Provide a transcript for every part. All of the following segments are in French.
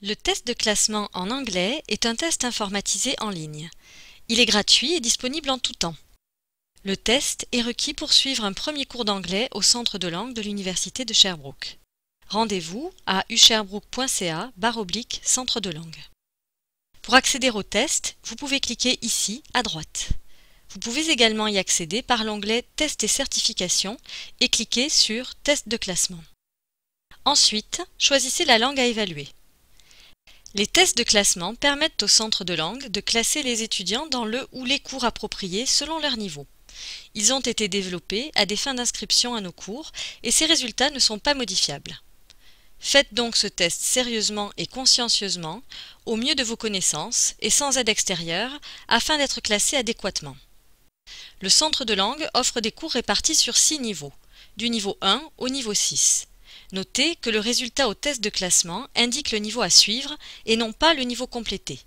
Le test de classement en anglais est un test informatisé en ligne. Il est gratuit et disponible en tout temps. Le test est requis pour suivre un premier cours d'anglais au centre de langue de l'Université de Sherbrooke. Rendez-vous à usherbrooke.ca/centre de langue. Pour accéder au test, vous pouvez cliquer ici à droite. Vous pouvez également y accéder par l'onglet Tests et certifications et cliquer sur Test de classement. Ensuite, choisissez la langue à évaluer. Les tests de classement permettent au centre de langue de classer les étudiants dans le ou les cours appropriés selon leur niveau. Ils ont été développés à des fins d'inscription à nos cours et ces résultats ne sont pas modifiables. Faites donc ce test sérieusement et consciencieusement, au mieux de vos connaissances et sans aide extérieure, afin d'être classé adéquatement. Le centre de langue offre des cours répartis sur 6 niveaux, du niveau 1 au niveau 6. Notez que le résultat au test de classement indique le niveau à suivre et non pas le niveau complété.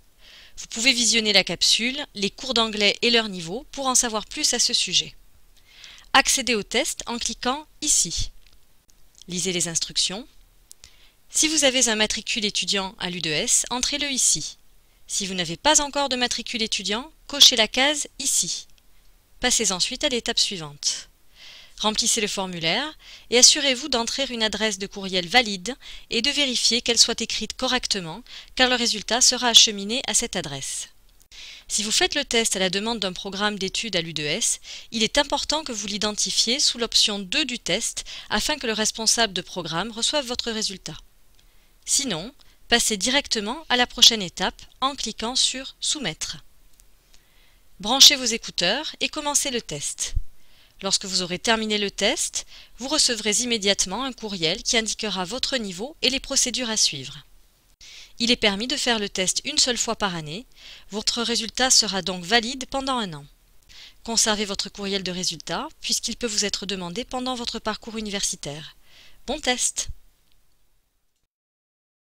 Vous pouvez visionner la capsule, les cours d'anglais et leur niveau pour en savoir plus à ce sujet. Accédez au test en cliquant ici. Lisez les instructions. Si vous avez un matricule étudiant à l'U2S, entrez-le ici. Si vous n'avez pas encore de matricule étudiant, cochez la case ici. Passez ensuite à l'étape suivante. Remplissez le formulaire et assurez-vous d'entrer une adresse de courriel valide et de vérifier qu'elle soit écrite correctement car le résultat sera acheminé à cette adresse. Si vous faites le test à la demande d'un programme d'études à l'U2S, il est important que vous l'identifiez sous l'option 2 du test afin que le responsable de programme reçoive votre résultat. Sinon, passez directement à la prochaine étape en cliquant sur « Soumettre ». Branchez vos écouteurs et commencez le test. Lorsque vous aurez terminé le test, vous recevrez immédiatement un courriel qui indiquera votre niveau et les procédures à suivre. Il est permis de faire le test une seule fois par année. Votre résultat sera donc valide pendant 1 an. Conservez votre courriel de résultat puisqu'il peut vous être demandé pendant votre parcours universitaire. Bon test!